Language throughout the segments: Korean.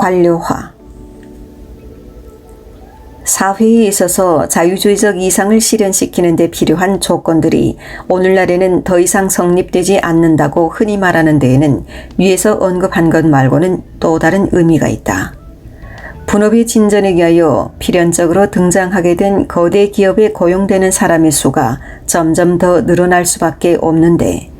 관료화. 사회에 있어서 자유주의적 이상을 실현시키는 데 필요한 조건들이 오늘날에는 더 이상 성립되지 않는다고 흔히 말하는 데에는 위에서 언급한 것 말고는 또 다른 의미가 있다. 분업의 진전에 위하여 필연적으로 등장하게 된 거대 기업에 고용되는 사람의 수가 점점 더 늘어날 수밖에 없는데,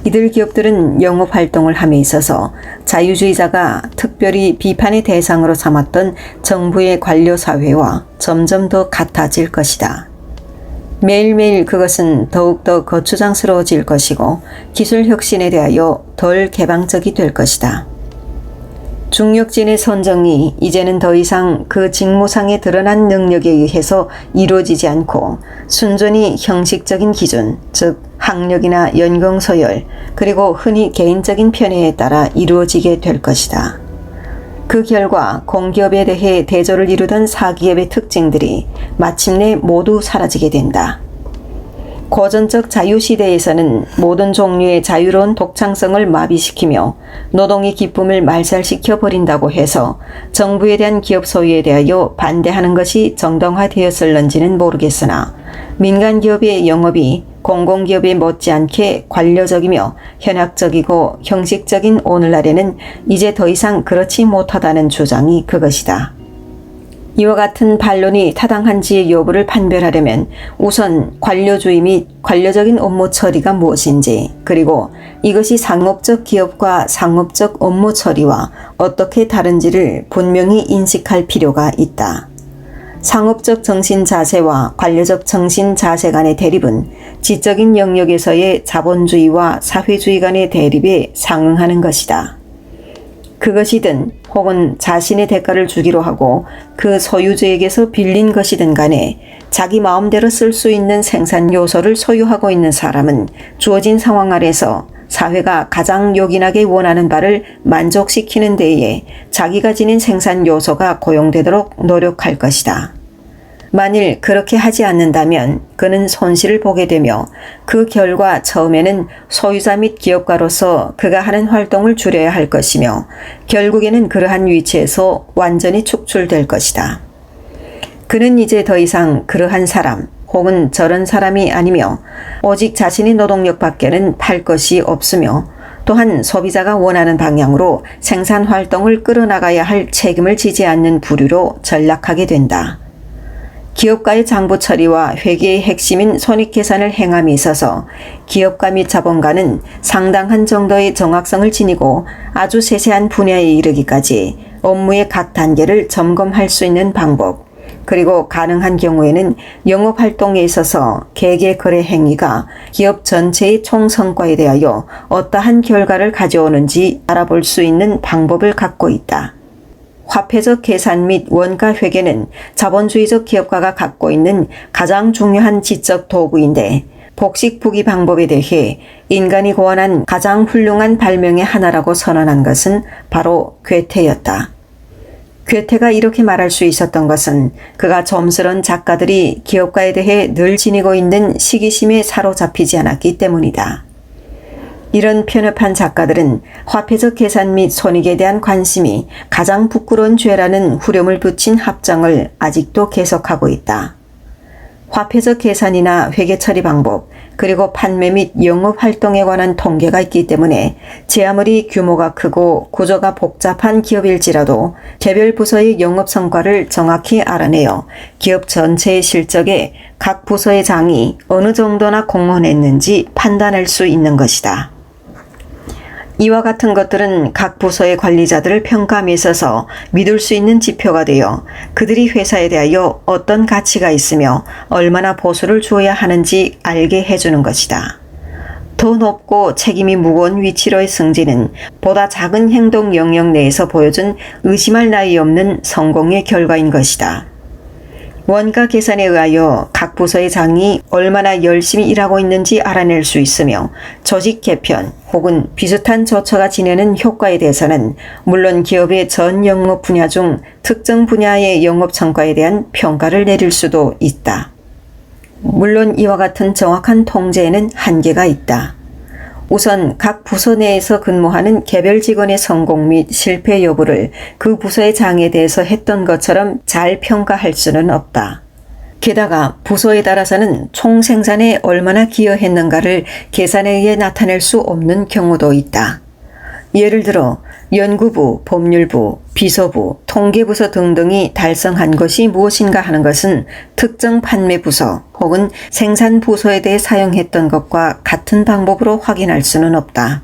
이들 기업들은 영업활동을 함에 있어서 자유주의자가 특별히 비판의 대상으로 삼았던 정부의 관료사회와 점점 더 같아질 것이다. 매일매일 그것은 더욱더 거추장스러워질 것이고 기술혁신에 대하여 덜 개방적이 될 것이다. 중력진의 선정이 이제는 더 이상 그 직무상에 드러난 능력에 의해서 이루어지지 않고 순전히 형식적인 기준, 즉 학력이나 연공서열, 그리고 흔히 개인적인 편애에 따라 이루어지게 될 것이다. 그 결과 공기업에 대해 대조를 이루던 사기업의 특징들이 마침내 모두 사라지게 된다. 고전적 자유시대에서는 모든 종류의 자유로운 독창성을 마비시키며 노동의 기쁨을 말살시켜 버린다고 해서 정부에 대한 기업 소유에 대하여 반대하는 것이 정당화되었을런지는 모르겠으나, 민간기업의 영업이 공공기업에 못지않게 관료적이며 현학적이고 형식적인 오늘날에는 이제 더 이상 그렇지 못하다는 주장이 그것이다. 이와 같은 반론이 타당한지의 여부를 판별하려면 우선 관료주의 및 관료적인 업무 처리가 무엇인지, 그리고 이것이 상업적 기업과 상업적 업무 처리와 어떻게 다른지를 분명히 인식할 필요가 있다. 상업적 정신 자세와 관료적 정신 자세 간의 대립은 지적인 영역에서의 자본주의와 사회주의 간의 대립에 상응하는 것이다. 그것이든 혹은 자신의 대가를 주기로 하고 그 소유주에게서 빌린 것이든 간에 자기 마음대로 쓸 수 있는 생산 요소를 소유하고 있는 사람은 주어진 상황 아래서 사회가 가장 요긴하게 원하는 바를 만족시키는 데에 자기가 지닌 생산 요소가 고용되도록 노력할 것이다. 만일 그렇게 하지 않는다면 그는 손실을 보게 되며 그 결과 처음에는 소유자 및 기업가로서 그가 하는 활동을 줄여야 할 것이며 결국에는 그러한 위치에서 완전히 축출될 것이다. 그는 이제 더 이상 그러한 사람 혹은 저런 사람이 아니며 오직 자신의 노동력 밖에는 팔 것이 없으며 또한 소비자가 원하는 방향으로 생산 활동을 끌어나가야 할 책임을 지지 않는 부류로 전락하게 된다. 기업가의 장부 처리와 회계의 핵심인 손익계산을 행함에 있어서 기업가 및 자본가는 상당한 정도의 정확성을 지니고 아주 세세한 분야에 이르기까지 업무의 각 단계를 점검할 수 있는 방법, 그리고 가능한 경우에는 영업활동에 있어서 계계거래 행위가 기업 전체의 총성과에 대하여 어떠한 결과를 가져오는지 알아볼 수 있는 방법을 갖고 있다. 화폐적 계산 및 원가 회계는 자본주의적 기업가가 갖고 있는 가장 중요한 지적 도구인데, 복식부기 방법에 대해 인간이 고안한 가장 훌륭한 발명의 하나라고 선언한 것은 바로 괴테였다. 괴테가 이렇게 말할 수 있었던 것은 그가 좀스런 작가들이 기업가에 대해 늘 지니고 있는 시기심에 사로잡히지 않았기 때문이다. 이런 편협한 작가들은 화폐적 계산 및 손익에 대한 관심이 가장 부끄러운 죄라는 후렴을 붙인 합정을 아직도 계속하고 있다. 화폐적 계산이나 회계 처리 방법, 그리고 판매 및 영업 활동에 관한 통계가 있기 때문에 제 아무리 규모가 크고 구조가 복잡한 기업일지라도 개별 부서의 영업 성과를 정확히 알아내어 기업 전체의 실적에 각 부서의 장이 어느 정도나 공헌했는지 판단할 수 있는 것이다. 이와 같은 것들은 각 부서의 관리자들을 평가함에 있어서 믿을 수 있는 지표가 되어 그들이 회사에 대하여 어떤 가치가 있으며 얼마나 보수를 주어야 하는지 알게 해주는 것이다. 더 높고 책임이 무거운 위치로의 승진은 보다 작은 행동 영역 내에서 보여준 의심할 나위 없는 성공의 결과인 것이다. 원가 계산에 의하여 각 부서의 장이 얼마나 열심히 일하고 있는지 알아낼 수 있으며 조직 개편 혹은 비슷한 조처가 지내는 효과에 대해서는 물론 기업의 전 영업 분야 중 특정 분야의 영업 성과에 대한 평가를 내릴 수도 있다. 물론 이와 같은 정확한 통제에는 한계가 있다. 우선 각 부서 내에서 근무하는 개별 직원의 성공 및 실패 여부를 그 부서의 장에 대해서 했던 것처럼 잘 평가할 수는 없다. 게다가 부서에 따라서는 총 생산에 얼마나 기여했는가를 계산에 의해 나타낼 수 없는 경우도 있다. 예를 들어 연구부, 법률부, 비서부, 통계부서 등등이 달성한 것이 무엇인가 하는 것은 특정 판매부서 혹은 생산부서에 대해 사용했던 것과 같은 방법으로 확인할 수는 없다.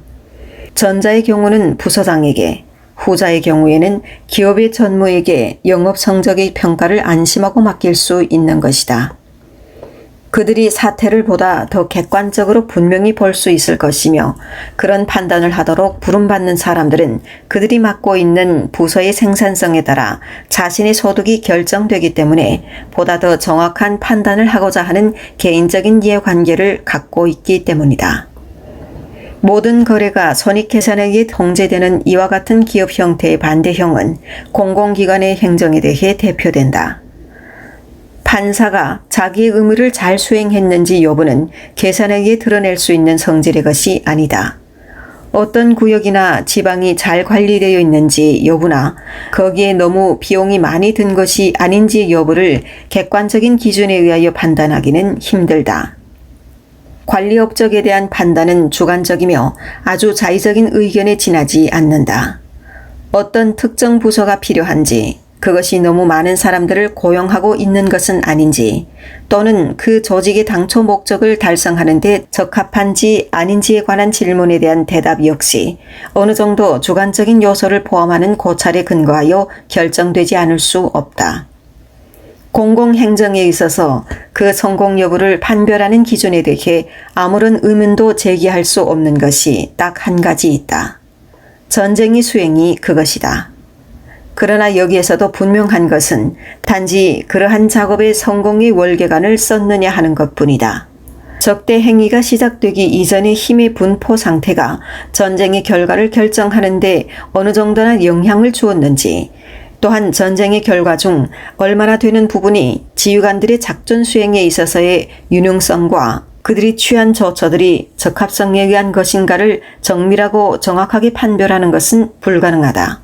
전자의 경우는 부서장에게, 후자의 경우에는 기업의 전무에게 영업 성적의 평가를 안심하고 맡길 수 있는 것이다. 그들이 사태를 보다 더 객관적으로 분명히 볼 수 있을 것이며 그런 판단을 하도록 부름받는 사람들은 그들이 맡고 있는 부서의 생산성에 따라 자신의 소득이 결정되기 때문에 보다 더 정확한 판단을 하고자 하는 개인적인 이해관계를 갖고 있기 때문이다. 모든 거래가 손익계산에 의해 통제되는 이와 같은 기업 형태의 반대형은 공공기관의 행정에 대해 대표된다. 판사가 자기의 의무를 잘 수행했는지 여부는 계산에 의해 드러낼 수 있는 성질의 것이 아니다. 어떤 구역이나 지방이 잘 관리되어 있는지 여부나 거기에 너무 비용이 많이 든 것이 아닌지 여부를 객관적인 기준에 의하여 판단하기는 힘들다. 관리 업적에 대한 판단은 주관적이며 아주 자의적인 의견에 지나지 않는다. 어떤 특정 부서가 필요한지, 그것이 너무 많은 사람들을 고용하고 있는 것은 아닌지, 또는 그 조직의 당초 목적을 달성하는 데 적합한지 아닌지에 관한 질문에 대한 대답 역시 어느 정도 주관적인 요소를 포함하는 고찰에 근거하여 결정되지 않을 수 없다. 공공행정에 있어서 그 성공 여부를 판별하는 기준에 대해 아무런 의문도 제기할 수 없는 것이 딱 한 가지 있다. 전쟁의 수행이 그것이다. 그러나 여기에서도 분명한 것은 단지 그러한 작업의 성공의 월계관을 썼느냐 하는 것뿐이다. 적대 행위가 시작되기 이전의 힘의 분포 상태가 전쟁의 결과를 결정하는 데 어느 정도나 영향을 주었는지, 또한 전쟁의 결과 중 얼마나 되는 부분이 지휘관들의 작전 수행에 있어서의 유능성과 그들이 취한 조처들이 적합성에 의한 것인가를 정밀하고 정확하게 판별하는 것은 불가능하다.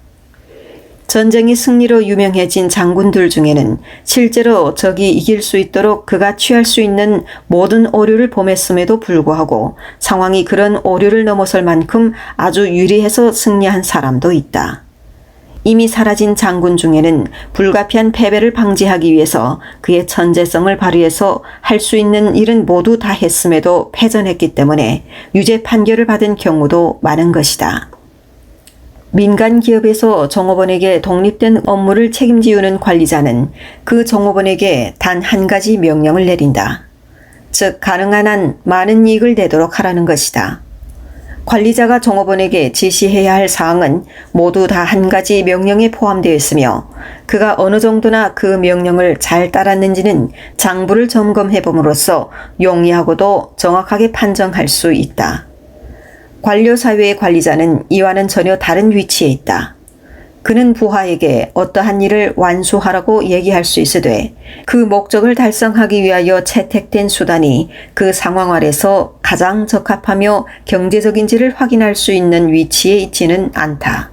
전쟁의 승리로 유명해진 장군들 중에는 실제로 적이 이길 수 있도록 그가 취할 수 있는 모든 오류를 범했음에도 불구하고 상황이 그런 오류를 넘어설 만큼 아주 유리해서 승리한 사람도 있다. 이미 사라진 장군 중에는 불가피한 패배를 방지하기 위해서 그의 천재성을 발휘해서 할 수 있는 일은 모두 다 했음에도 패전했기 때문에 유죄 판결을 받은 경우도 많은 것이다. 민간 기업에서 종업원에게 독립된 업무를 책임지우는 관리자는 그 종업원에게 단 한 가지 명령을 내린다. 즉 가능한 한 많은 이익을 내도록 하라는 것이다. 관리자가 종업원에게 지시해야 할 사항은 모두 다 한 가지 명령에 포함되어 있으며 그가 어느 정도나 그 명령을 잘 따랐는지는 장부를 점검해 봄으로써 용이하고도 정확하게 판정할 수 있다. 관료사회의 관리자는 이와는 전혀 다른 위치에 있다. 그는 부하에게 어떠한 일을 완수하라고 얘기할 수 있으되 그 목적을 달성하기 위하여 채택된 수단이 그 상황 아래서 가장 적합하며 경제적인지를 확인할 수 있는 위치에 있지는 않다.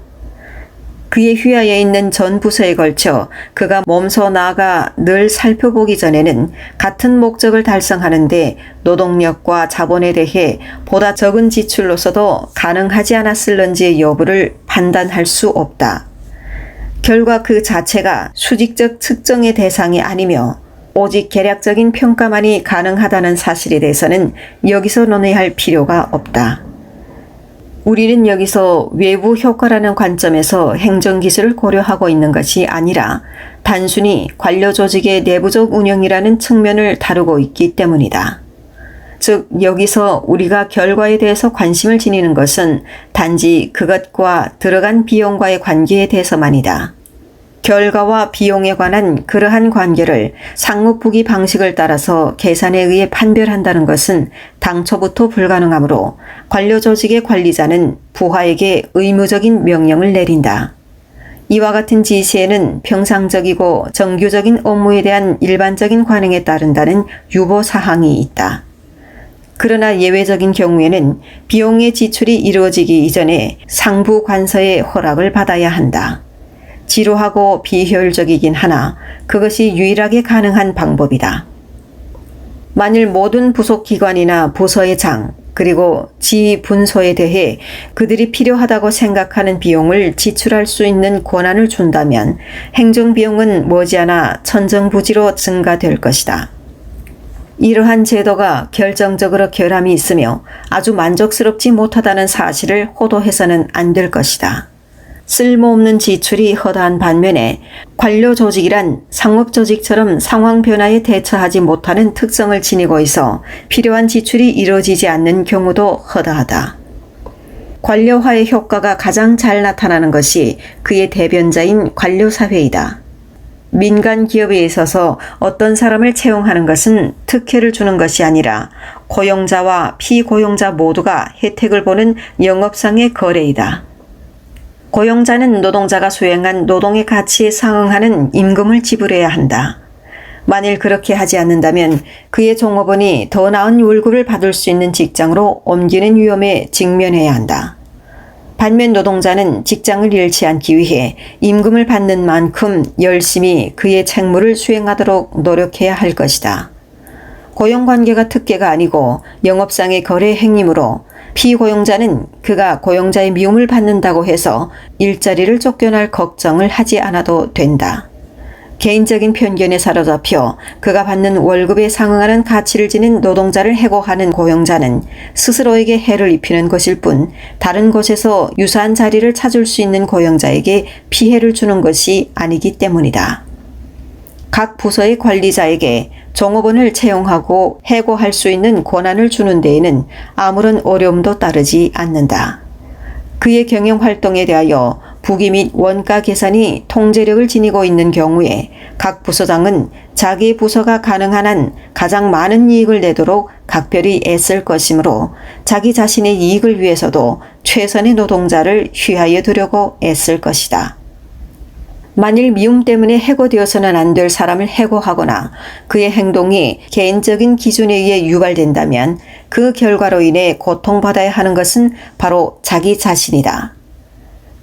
그의 휘하에 있는 전 부서에 걸쳐 그가 몸소 나아가 늘 살펴보기 전에는 같은 목적을 달성하는데 노동력과 자본에 대해 보다 적은 지출로서도 가능하지 않았을런지의 여부를 판단할 수 없다. 결과 그 자체가 수직적 측정의 대상이 아니며 오직 계략적인 평가만이 가능하다는 사실에 대해서는 여기서 논의할 필요가 없다. 우리는 여기서 외부 효과라는 관점에서 행정기술을 고려하고 있는 것이 아니라 단순히 관료 조직의 내부적 운영이라는 측면을 다루고 있기 때문이다. 즉 여기서 우리가 결과에 대해서 관심을 지니는 것은 단지 그것과 들어간 비용과의 관계에 대해서만이다. 결과와 비용에 관한 그러한 관계를 상업부기 방식을 따라서 계산에 의해 판별한다는 것은 당초부터 불가능하므로 관료조직의 관리자는 부하에게 의무적인 명령을 내린다. 이와 같은 지시에는 평상적이고 정규적인 업무에 대한 일반적인 관행에 따른다는 유보사항이 있다. 그러나 예외적인 경우에는 비용의 지출이 이루어지기 이전에 상부 관서의 허락을 받아야 한다. 지루하고 비효율적이긴 하나 그것이 유일하게 가능한 방법이다. 만일 모든 부속기관이나 부서의 장, 그리고 지분소에 대해 그들이 필요하다고 생각하는 비용을 지출할 수 있는 권한을 준다면 행정비용은 머지않아 천정부지로 증가될 것이다. 이러한 제도가 결정적으로 결함이 있으며 아주 만족스럽지 못하다는 사실을 호도해서는 안 될 것이다. 쓸모없는 지출이 허다한 반면에 관료조직이란 상업조직처럼 상황 변화에 대처하지 못하는 특성을 지니고 있어 필요한 지출이 이루어지지 않는 경우도 허다하다. 관료화의 효과가 가장 잘 나타나는 것이 그의 대변자인 관료사회이다. 민간 기업에 있어서 어떤 사람을 채용하는 것은 특혜를 주는 것이 아니라 고용자와 피고용자 모두가 혜택을 보는 영업상의 거래이다. 고용자는 노동자가 수행한 노동의 가치에 상응하는 임금을 지불해야 한다. 만일 그렇게 하지 않는다면 그의 종업원이 더 나은 월급을 받을 수 있는 직장으로 옮기는 위험에 직면해야 한다. 반면 노동자는 직장을 잃지 않기 위해 임금을 받는 만큼 열심히 그의 책무를 수행하도록 노력해야 할 것이다. 고용관계가 특혜가 아니고 영업상의 거래 행위이므로 피고용자는 그가 고용자의 미움을 받는다고 해서 일자리를 쫓겨날 걱정을 하지 않아도 된다. 개인적인 편견에 사로잡혀 그가 받는 월급에 상응하는 가치를 지닌 노동자를 해고하는 고용자는 스스로에게 해를 입히는 것일 뿐 다른 곳에서 유사한 자리를 찾을 수 있는 고용자에게 피해를 주는 것이 아니기 때문이다. 각 부서의 관리자에게 종업원을 채용하고 해고할 수 있는 권한을 주는 데에는 아무런 어려움도 따르지 않는다. 그의 경영활동에 대하여 부기 및 원가 계산이 통제력을 지니고 있는 경우에 각 부서장은 자기 부서가 가능한 한 가장 많은 이익을 내도록 각별히 애쓸 것이므로 자기 자신의 이익을 위해서도 최선의 노동자를 휴하여 두려고 애쓸 것이다. 만일 미움 때문에 해고되어서는 안 될 사람을 해고하거나 그의 행동이 개인적인 기준에 의해 유발된다면 그 결과로 인해 고통받아야 하는 것은 바로 자기 자신이다.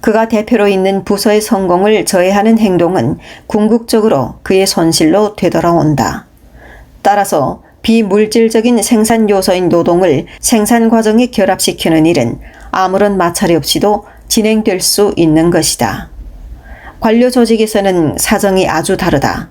그가 대표로 있는 부서의 성공을 저해하는 행동은 궁극적으로 그의 손실로 되돌아온다. 따라서 비물질적인 생산 요소인 노동을 생산 과정에 결합시키는 일은 아무런 마찰이 없이도 진행될 수 있는 것이다. 관료 조직에서는 사정이 아주 다르다.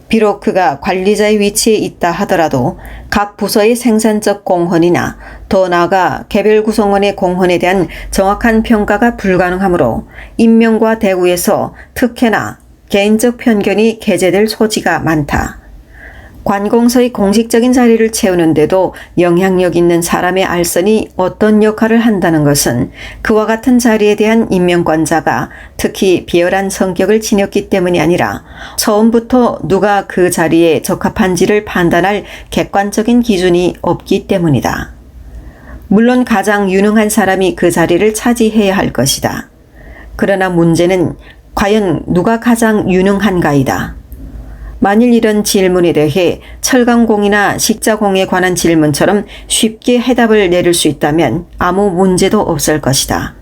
비록 그가 관리자의 위치에 있다 하더라도 각 부서의 생산적 공헌이나 더 나아가 개별 구성원의 공헌에 대한 정확한 평가가 불가능하므로 임명과 대우에서 특혜나 개인적 편견이 게재될 소지가 많다. 관공서의 공식적인 자리를 채우는데도 영향력 있는 사람의 알선이 어떤 역할을 한다는 것은 그와 같은 자리에 대한 임명권자가 특히 비열한 성격을 지녔기 때문이 아니라 처음부터 누가 그 자리에 적합한지를 판단할 객관적인 기준이 없기 때문이다. 물론 가장 유능한 사람이 그 자리를 차지해야 할 것이다. 그러나 문제는 과연 누가 가장 유능한가이다. 만일 이런 질문에 대해 철강공이나 식자공에 관한 질문처럼 쉽게 해답을 내릴 수 있다면 아무 문제도 없을 것이다.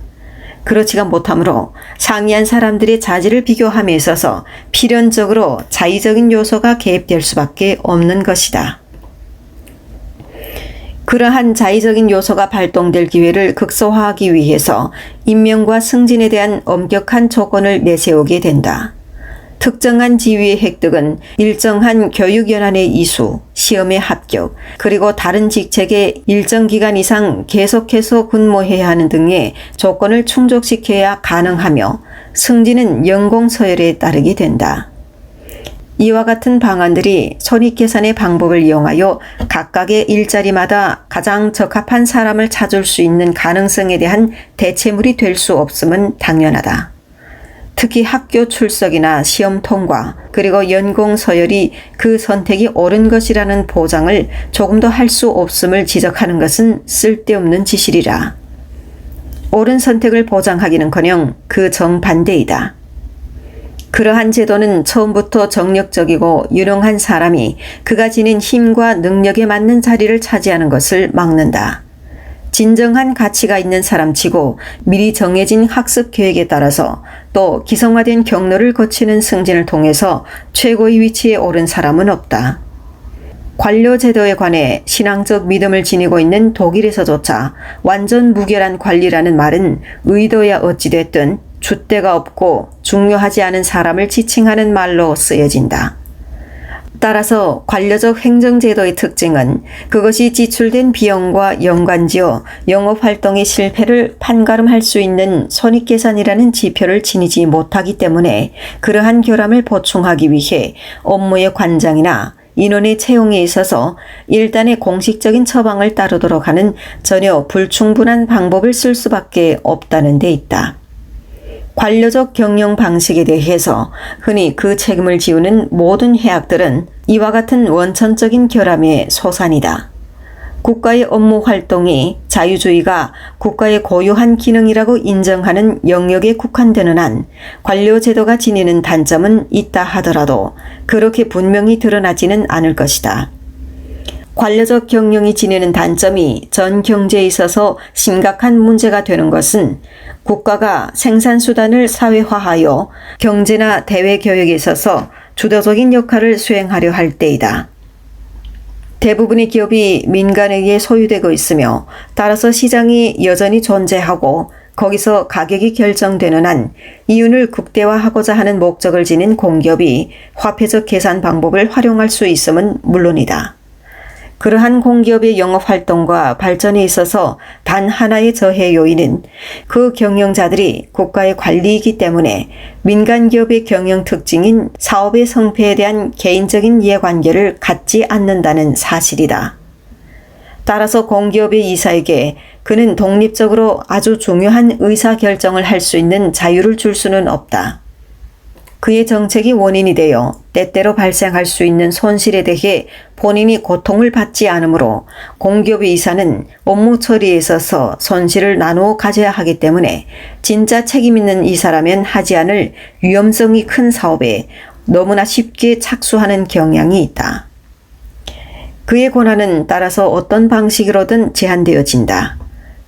그렇지가 못하므로 상이한 사람들의 자질을 비교함에 있어서 필연적으로 자의적인 요소가 개입될 수밖에 없는 것이다. 그러한 자의적인 요소가 발동될 기회를 극소화하기 위해서 임명과 승진에 대한 엄격한 조건을 내세우게 된다. 특정한 지위의 획득은 일정한 교육연한의 이수, 시험의 합격, 그리고 다른 직책에 일정 기간 이상 계속해서 근무해야 하는 등의 조건을 충족시켜야 가능하며 승진은 연공 서열에 따르게 된다. 이와 같은 방안들이 손익계산의 방법을 이용하여 각각의 일자리마다 가장 적합한 사람을 찾을 수 있는 가능성에 대한 대체물이 될 수 없음은 당연하다. 특히 학교 출석이나 시험 통과, 그리고 연공 서열이 그 선택이 옳은 것이라는 보장을 조금도 할 수 없음을 지적하는 것은 쓸데없는 지실이라. 옳은 선택을 보장하기는커녕 그 정반대이다. 그러한 제도는 처음부터 정력적이고 유능한 사람이 그가 지닌 힘과 능력에 맞는 자리를 차지하는 것을 막는다. 진정한 가치가 있는 사람치고 미리 정해진 학습 계획에 따라서 또 기성화된 경로를 거치는 승진을 통해서 최고의 위치에 오른 사람은 없다. 관료 제도에 관해 신앙적 믿음을 지니고 있는 독일에서조차 완전 무결한 관리라는 말은 의도야 어찌됐든 줏대가 없고 중요하지 않은 사람을 지칭하는 말로 쓰여진다. 따라서 관료적 행정제도의 특징은 그것이 지출된 비용과 연관지어 영업활동의 실패를 판가름할 수 있는 손익계산이라는 지표를 지니지 못하기 때문에 그러한 결함을 보충하기 위해 업무의 관장이나 인원의 채용에 있어서 일단의 공식적인 처방을 따르도록 하는 전혀 불충분한 방법을 쓸 수밖에 없다는 데 있다. 관료적 경영 방식에 대해서 흔히 그 책임을 지우는 모든 해악들은 이와 같은 원천적인 결함의 소산이다. 국가의 업무 활동이 자유주의가 국가의 고유한 기능이라고 인정하는 영역에 국한되는 한 관료 제도가 지니는 단점은 있다 하더라도 그렇게 분명히 드러나지는 않을 것이다. 관료적 경영이 지니는 단점이 전 경제에 있어서 심각한 문제가 되는 것은 국가가 생산수단을 사회화하여 경제나 대외교역에 있어서 주도적인 역할을 수행하려 할 때이다. 대부분의 기업이 민간에 의해 소유되고 있으며 따라서 시장이 여전히 존재하고 거기서 가격이 결정되는 한 이윤을 극대화하고자 하는 목적을 지닌 공기업이 화폐적 계산 방법을 활용할 수 있음은 물론이다. 그러한 공기업의 영업활동과 발전에 있어서 단 하나의 저해 요인은 그 경영자들이 국가의 관리이기 때문에 민간기업의 경영 특징인 사업의 성패에 대한 개인적인 이해관계를 갖지 않는다는 사실이다. 따라서 공기업의 이사에게 그는 독립적으로 아주 중요한 의사결정을 할 수 있는 자유를 줄 수는 없다. 그의 정책이 원인이 되어 때때로 발생할 수 있는 손실에 대해 본인이 고통을 받지 않으므로 공기업의 이사는 업무 처리에 있어서 손실을 나누어 가져야 하기 때문에 진짜 책임 있는 이사라면 하지 않을 위험성이 큰 사업에 너무나 쉽게 착수하는 경향이 있다. 그의 권한은 따라서 어떤 방식으로든 제한되어진다.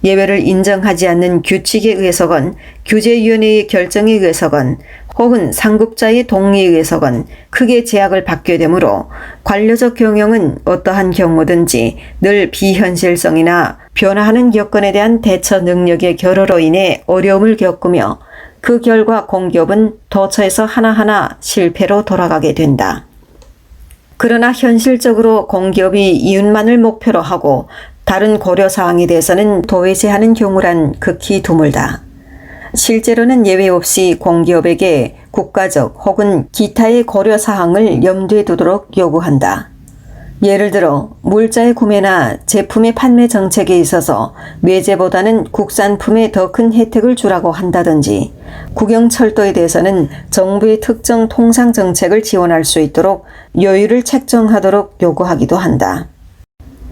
예외를 인정하지 않는 규칙에 의해서건 규제위원회의 결정에 의해서건 혹은 상급자의 동의에 의해서건 크게 제약을 받게 되므로 관료적 경영은 어떠한 경우든지 늘 비현실성이나 변화하는 여건에 대한 대처 능력의 결여로 인해 어려움을 겪으며 그 결과 공기업은 도처에서 하나하나 실패로 돌아가게 된다. 그러나 현실적으로 공기업이 이윤만을 목표로 하고 다른 고려사항에 대해서는 도외시하는 경우란 극히 드물다. 실제로는 예외 없이 공기업에게 국가적 혹은 기타의 고려사항을 염두에 두도록 요구한다. 예를 들어 물자의 구매나 제품의 판매 정책에 있어서 외제보다는 국산품에 더 큰 혜택을 주라고 한다든지 국영철도에 대해서는 정부의 특정 통상 정책을 지원할 수 있도록 여유를 책정하도록 요구하기도 한다.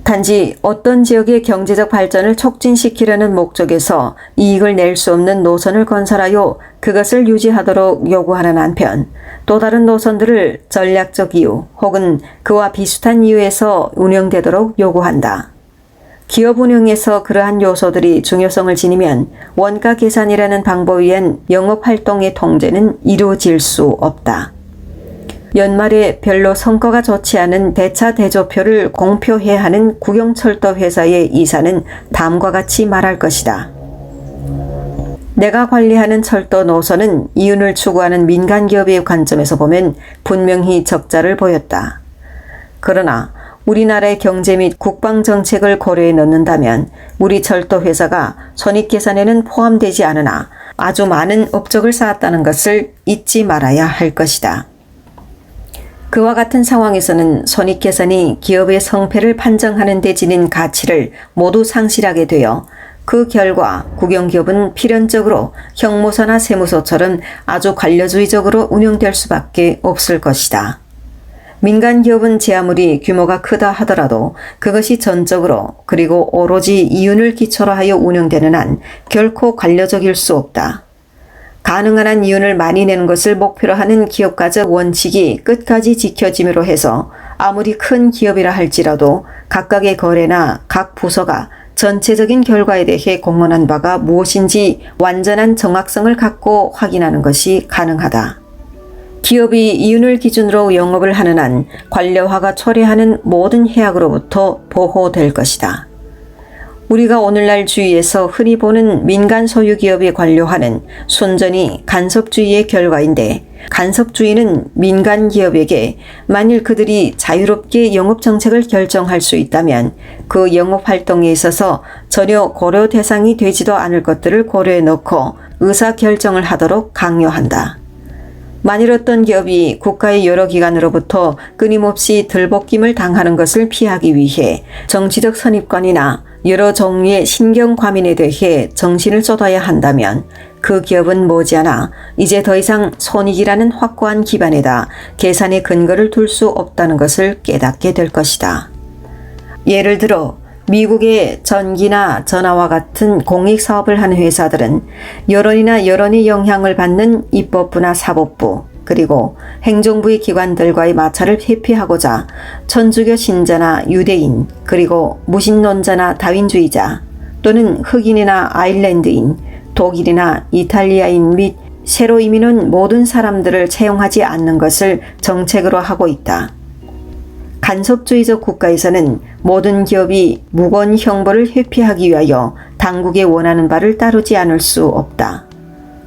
단지 어떤 지역의 경제적 발전을 촉진시키려는 목적에서 이익을 낼 수 없는 노선을 건설하여 그것을 유지하도록 요구하는 한편 또 다른 노선들을 전략적 이유 혹은 그와 비슷한 이유에서 운영되도록 요구한다. 기업 운영에서 그러한 요소들이 중요성을 지니면 원가 계산이라는 방법에 의한 영업활동의 통제는 이루어질 수 없다. 연말에 별로 성과가 좋지 않은 대차 대조표를 공표해야 하는 국영철도 회사의 이사는 다음과 같이 말할 것이다. 내가 관리하는 철도 노선은 이윤을 추구하는 민간기업의 관점에서 보면 분명히 적자를 보였다. 그러나 우리나라의 경제 및 국방정책을 고려해 넣는다면 우리 철도 회사가 손익계산에는 포함되지 않으나 아주 많은 업적을 쌓았다는 것을 잊지 말아야 할 것이다. 그와 같은 상황에서는 손익계산이 기업의 성패를 판정하는 데 지닌 가치를 모두 상실하게 되어 그 결과 국영기업은 필연적으로 형무소나 세무소처럼 아주 관료주의적으로 운영될 수밖에 없을 것이다. 민간기업은 제 아무리 규모가 크다 하더라도 그것이 전적으로 그리고 오로지 이윤을 기초로 하여 운영되는 한 결코 관료적일 수 없다. 가능한 한 이윤을 많이 내는 것을 목표로 하는 기업가적 원칙이 끝까지 지켜짐으로 해서 아무리 큰 기업이라 할지라도 각각의 거래나 각 부서가 전체적인 결과에 대해 공언한 바가 무엇인지 완전한 정확성을 갖고 확인하는 것이 가능하다. 기업이 이윤을 기준으로 영업을 하는 한 관료화가 초래하는 모든 해악으로부터 보호될 것이다. 우리가 오늘날 주위에서 흔히 보는 민간 소유 기업의 관료화는 순전히 간섭주의의 결과인데, 간섭주의는 민간 기업에게 만일 그들이 자유롭게 영업 정책을 결정할 수 있다면 그 영업 활동에 있어서 전혀 고려 대상이 되지도 않을 것들을 고려해 놓고 의사 결정을 하도록 강요한다. 만일 어떤 기업이 국가의 여러 기관으로부터 끊임없이 들볶임을 당하는 것을 피하기 위해 정치적 선입관이나 여러 종류의 신경과민에 대해 정신을 쏟아야 한다면 그 기업은 머지않아 이제 더 이상 손익이라는 확고한 기반에다 계산의 근거를 둘 수 없다는 것을 깨닫게 될 것이다. 예를 들어 미국의 전기나 전화와 같은 공익사업을 하는 회사들은 여론이나 여론의 영향을 받는 입법부나 사법부, 그리고 행정부의 기관들과의 마찰을 회피하고자 천주교 신자나 유대인, 그리고 무신론자나 다윈주의자, 또는 흑인이나 아일랜드인, 독일이나 이탈리아인 및 새로 이민 온 모든 사람들을 채용하지 않는 것을 정책으로 하고 있다. 간섭주의적 국가에서는 모든 기업이 무거운 형벌을 회피하기 위하여 당국의 원하는 바를 따르지 않을 수 없다.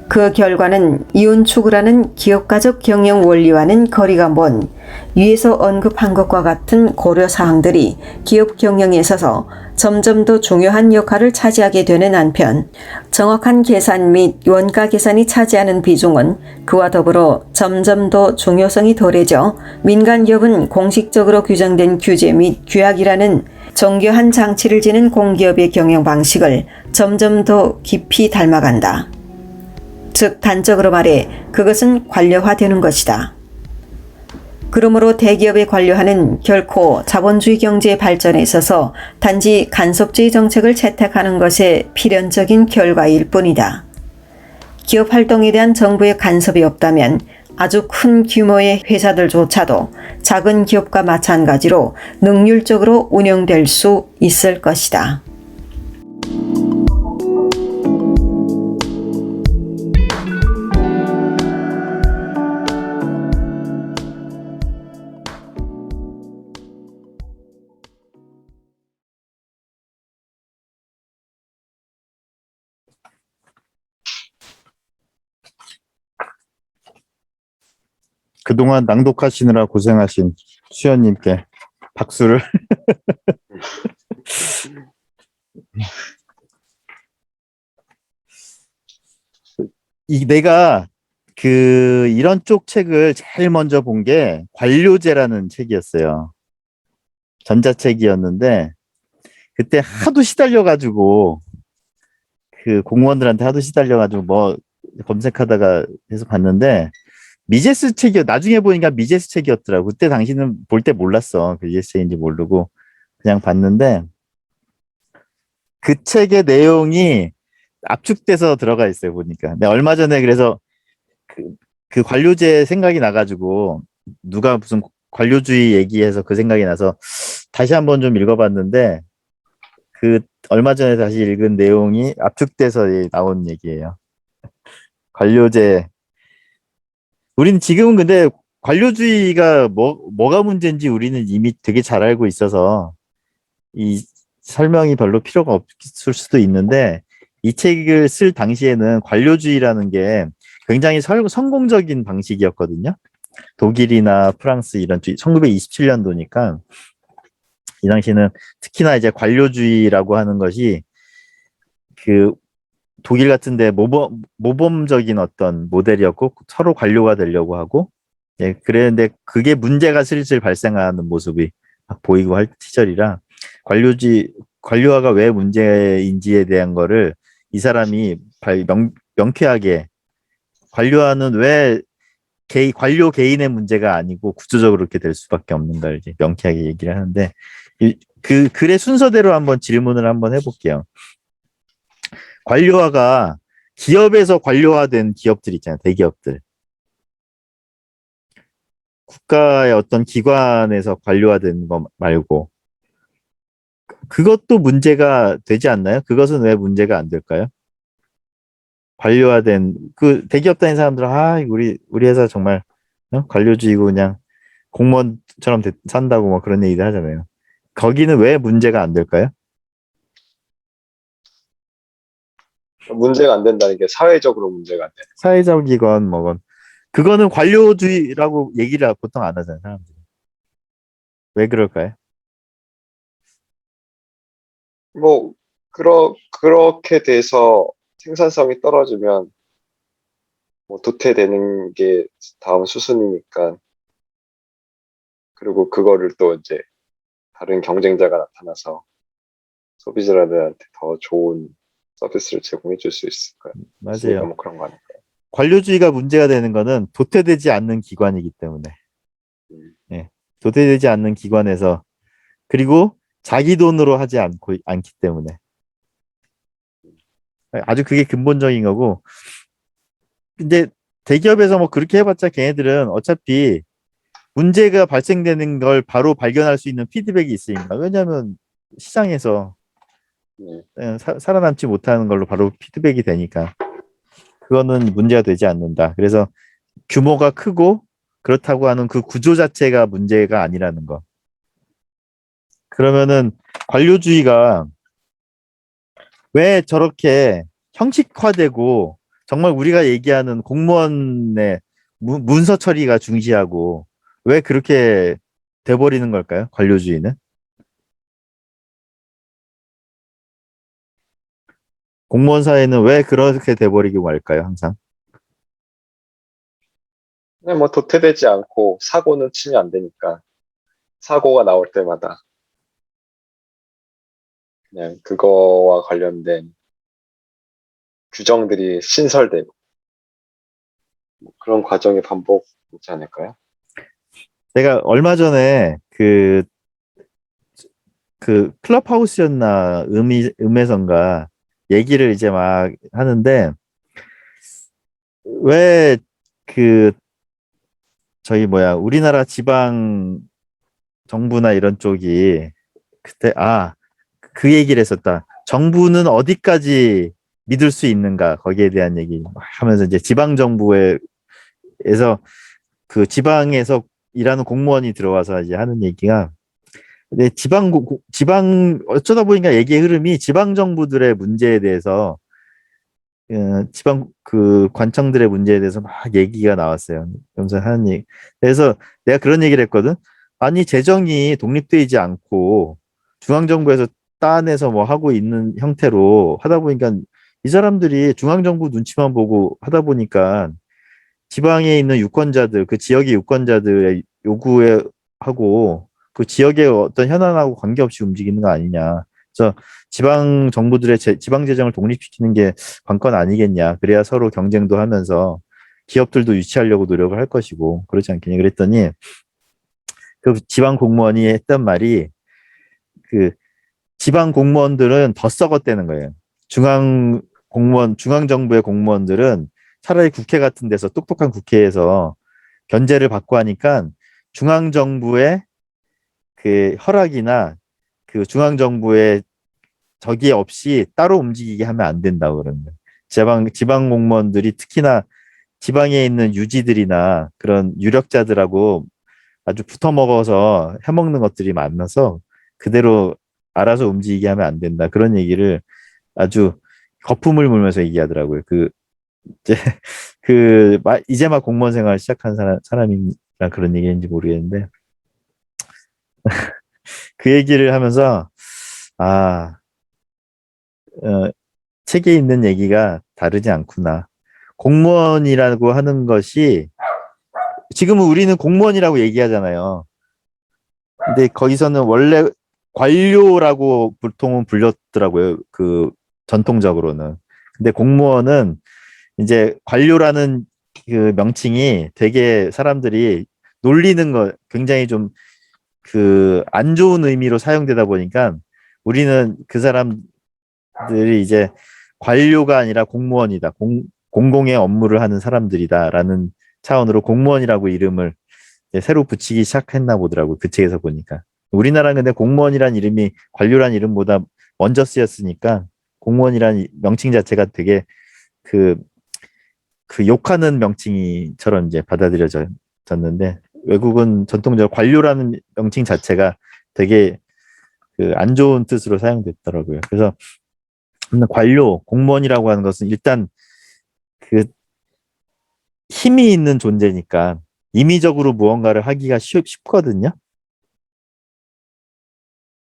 그 결과는 이윤 추구라는 기업가적 경영 원리와는 거리가 먼 위에서 언급한 것과 같은 고려사항들이 기업 경영에 있어서 점점 더 중요한 역할을 차지하게 되는 한편, 정확한 계산 및 원가 계산이 차지하는 비중은 그와 더불어 점점 더 중요성이 덜해져 민간 기업은 공식적으로 규정된 규제 및 규약이라는 정교한 장치를 지닌 공기업의 경영 방식을 점점 더 깊이 닮아간다. 즉 단적으로 말해 그것은 관료화되는 것이다. 그러므로 대기업의 관료화는 결코 자본주의 경제의 발전에 있어서 단지 간섭주의 정책을 채택하는 것의 필연적인 결과일 뿐이다. 기업 활동에 대한 정부의 간섭이 없다면 아주 큰 규모의 회사들조차도 작은 기업과 마찬가지로 능률적으로 운영될 수 있을 것이다. 그동안 낭독하시느라 고생하신 수연님께 박수를. 내가 이런 쪽 책을 제일 먼저 본 게 관료제라는 책이었어요. 전자책이었는데 그때 하도 시달려가지고 공무원들한테 하도 시달려가지고 뭐 검색하다가 해서 봤는데 미제스 책이요. 나중에 보니까 미제스 책이었더라고. 그때 당시는 볼 때 몰랐어. 그 미제스 책인지 모르고 그냥 봤는데 그 책의 내용이 압축돼서 들어가 있어요. 보니까. 내가 얼마 전에 그래서 그 관료제 생각이 나가지고 누가 무슨 관료주의 얘기해서 그 생각이 나서 다시 한번 좀 읽어봤는데 얼마 전에 다시 읽은 내용이 압축돼서 나온 얘기예요. 관료제. 우리는 지금은 근데 관료주의가 뭐가 문제인지 우리는 이미 되게 잘 알고 있어서 이 설명이 별로 필요가 없을 수도 있는데 이 책을 쓸 당시에는 관료주의라는 게 굉장히 성공적인 방식이었거든요. 독일이나 프랑스 이런 1927년도니까 이 당시에는 특히나 이제 관료주의라고 하는 것이 독일 같은데 모범적인 어떤 모델이었고 서로 관료가 되려고 하고 그랬는데 그게 문제가 슬슬 발생하는 모습이 막 보이고 할 시절이라 관료화가 왜 문제인지에 대한 거를 이 사람이 명쾌하게 관료화는 왜 관료 개인의 문제가 아니고 구조적으로 그렇게 될 수밖에 없는 걸 이제 명쾌하게 얘기를 하는데 그 글의 순서대로 한번 질문을 한번 해볼게요. 관료화가 기업에서 관료화된 기업들 있잖아요. 대기업들. 국가의 어떤 기관에서 관료화된 거 말고. 그것도 문제가 되지 않나요? 그것은 왜 문제가 안 될까요? 관료화된 그 대기업 다닌 사람들은 우리 회사 정말 관료주의고 그냥 공무원처럼 산다고 뭐 그런 얘기들 하잖아요. 거기는 왜 문제가 안 될까요? 문제가 안 된다는 게 사회적으로 문제가 안 되는. 사회적이건 뭐건 그거는 관료주의라고 얘기를 보통 안 하잖아요, 사람들이. 왜 그럴까요? 뭐, 그렇게 돼서 생산성이 떨어지면 뭐 도태되는 게 다음 수순이니까. 그리고 그거를 또 이제 다른 경쟁자가 나타나서 소비자들한테 더 좋은 서비스를 제공해 줄 수 있을 거예요. 있으니까 맞아요. 뭐 그런 거 아닐까요? 관료주의가 문제가 되는 거는 도태되지 않는 기관이기 때문에. 음, 예. 도태되지 않는 기관에서 그리고 자기 돈으로 하지 않기 때문에. 아주 그게 근본적인 거고. 근데 대기업에서 뭐 그렇게 해봤자 걔네들은 어차피 문제가 발생되는 걸 바로 발견할 수 있는 피드백이 있으니까. 왜냐하면 시장에서 네. 살아남지 못하는 걸로 바로 피드백이 되니까. 그거는 문제가 되지 않는다. 그래서 규모가 크고 그렇다고 하는 그 구조 자체가 문제가 아니라는 거. 그러면은 관료주의가 왜 저렇게 형식화되고 정말 우리가 얘기하는 공무원의 문서 처리가 중시하고 왜 그렇게 돼버리는 걸까요? 관료주의는? 공무원 사회는 왜 그렇게 돼버리고 말까요? 항상. 그냥 뭐 도태되지 않고 사고는 치면 안 되니까 사고가 나올 때마다 그냥 그거와 관련된 규정들이 신설되고 뭐 그런 과정의 반복이지 않을까요? 내가 얼마 전에 그 클럽하우스였나 음에선가 얘기를 이제 막 하는데 왜 그 저희 뭐야 우리나라 지방 정부나 이런 쪽이 그때 그 얘기를 했었다. 정부는 어디까지 믿을 수 있는가 거기에 대한 얘기 하면서 이제 지방 정부에서 그 지방에서 일하는 공무원이 들어와서 이제 하는 얘기가 근데 지방 어쩌다 보니까 얘기의 흐름이 지방 정부들의 문제에 대해서 지방 그 관청들의 문제에 대해서 막 얘기가 나왔어요. 그러면서 하는 얘기. 그래서 내가 그런 얘기를 했거든. 아니 재정이 독립되지 않고 중앙정부에서 따내서 뭐 하고 있는 형태로 하다 보니까 이 사람들이 중앙정부 눈치만 보고 하다 보니까 지방에 있는 유권자들, 그 지역의 유권자들의 요구에 하고 그 지역의 어떤 현안하고 관계없이 움직이는 거 아니냐. 그래서 지방 정부들의 지방 재정을 독립시키는 게 관건 아니겠냐. 그래야 서로 경쟁도 하면서 기업들도 유치하려고 노력을 할 것이고 그렇지 않겠냐. 그랬더니 그 지방 공무원이 했던 말이 그 지방 공무원들은 더 썩었다는 거예요. 중앙 정부의 공무원들은 차라리 국회 같은 데서 똑똑한 국회에서 견제를 받고 하니까 중앙 정부의 그 허락이나 그 중앙 정부의 저기 없이 따로 움직이게 하면 안 된다고 그러는 거예요. 지방 공무원들이 특히나 지방에 있는 유지들이나 그런 유력자들하고 아주 붙어 먹어서 해먹는 것들이 많아서 그대로 알아서 움직이게 하면 안 된다. 그런 얘기를 아주 거품을 물면서 얘기하더라고요. 이제 이제 막 공무원 생활 시작한 사람이라 그런 얘기인지 모르겠는데 그 얘기를 하면서 아, 어, 책에 있는 얘기가 다르지 않구나. 공무원이라고 하는 것이 지금은 우리는 공무원이라고 얘기하잖아요. 근데 거기서는 원래 관료라고 보통은 불렸더라고요. 그 전통적으로는. 근데 공무원은 이제 관료라는 그 명칭이 되게 사람들이 놀리는 거 굉장히 좀 그 안 좋은 의미로 사용되다 보니까 우리는 그 사람들이 이제 관료가 아니라 공무원이다. 공공의 업무를 하는 사람들이다라는 차원으로 공무원이라고 이름을 이제 새로 붙이기 시작했나 보더라고. 그 책에서 보니까. 우리나라는 근데 공무원이란 이름이 관료란 이름보다 먼저 쓰였으니까 공무원이란 명칭 자체가 되게 그, 그 욕하는 명칭이처럼 이제 받아들여졌는데 외국은 전통적으로 관료라는 명칭 자체가 되게 그 안 좋은 뜻으로 사용됐더라고요. 그래서 관료, 공무원이라고 하는 것은 일단 그 힘이 있는 존재니까 임의적으로 무언가를 하기가 쉽거든요.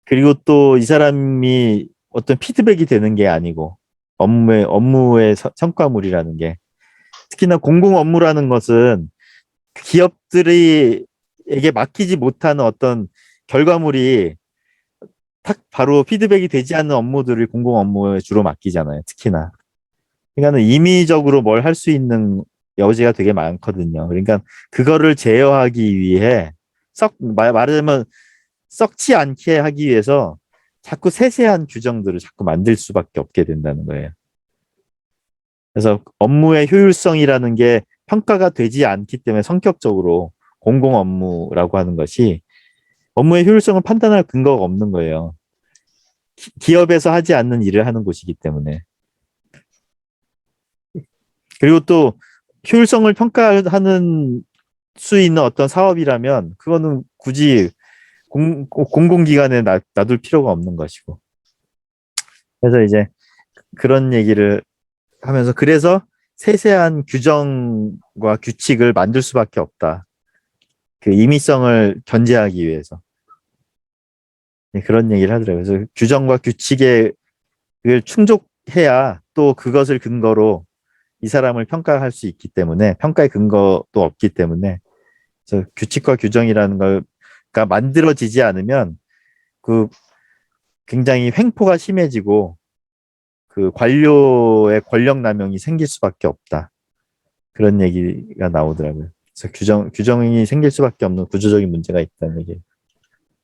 그리고 또 이 사람이 어떤 피드백이 되는 게 아니고 업무의 성과물이라는 게 특히나 공공 업무라는 것은 기업들이 에게 맡기지 못하는 어떤 결과물이 딱 바로 피드백이 되지 않는 업무들을 공공 업무에 주로 맡기잖아요. 특히나. 그러니까는 임의적으로 뭘 할 수 있는 여지가 되게 많거든요. 그러니까 그거를 제어하기 위해 말하자면 썩지 않게 하기 위해서 자꾸 세세한 규정들을 자꾸 만들 수밖에 없게 된다는 거예요. 그래서 업무의 효율성이라는 게 평가가 되지 않기 때문에 성격적으로 공공 업무라고 하는 것이 업무의 효율성을 판단할 근거가 없는 거예요. 기업에서 하지 않는 일을 하는 곳이기 때문에. 그리고 또 효율성을 평가하는 수 있는 어떤 사업이라면 그거는 굳이 공공기관에 놔둘 필요가 없는 것이고. 그래서 이제 그런 얘기를 하면서 그래서 세세한 규정과 규칙을 만들 수밖에 없다. 그 임의성을 견제하기 위해서. 네, 그런 얘기를 하더라고요. 그래서 규정과 규칙에 을 충족해야 또 그것을 근거로 이 사람을 평가할 수 있기 때문에 평가의 근거도 없기 때문에 그래서 규칙과 규정이라는 걸가 만들어지지 않으면 그 굉장히 횡포가 심해지고 그 관료의 권력 남용이 생길 수밖에 없다. 그런 얘기가 나오더라고요. 그래서 규정이 생길 수밖에 없는 구조적인 문제가 있다는 얘기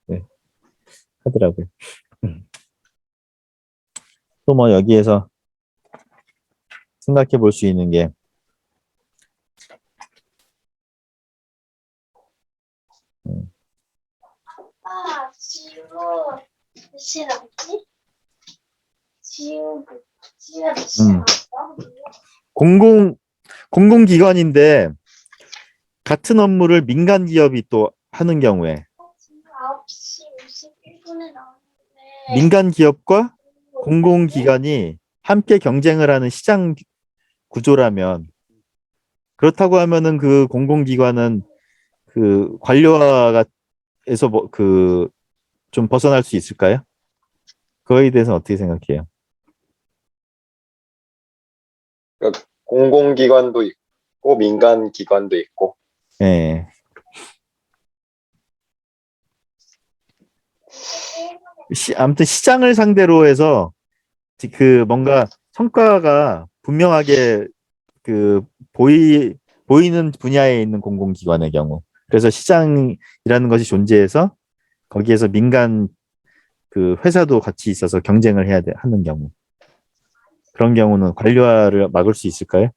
네, 하더라고요. 또 뭐 여기에서 생각해 볼 수 있는 게 아빠, 지우 몇 시에 나왔지? 지우가 몇 시에 음, 나왔어? 공공기관인데 같은 업무를 민간 기업이 또 하는 경우에 지금 9시 51분에 나왔는데 민간 기업과 공공기관이 함께 경쟁을 하는 시장 구조라면 그렇다고 하면은 그 공공기관은 그 관료화에서 뭐 그 좀 벗어날 수 있을까요? 그거에 대해서는 어떻게 생각해요? 그러니까 공공기관도 있고 민간 기관도 있고 예. 아무튼 시장을 상대로 해서 그 뭔가 성과가 분명하게 그 보이는 분야에 있는 공공기관의 경우 그래서 시장이라는 것이 존재해서 거기에서 민간 그 회사도 같이 있어서 경쟁을 하는 경우 그런 경우는 관료화를 막을 수 있을까요?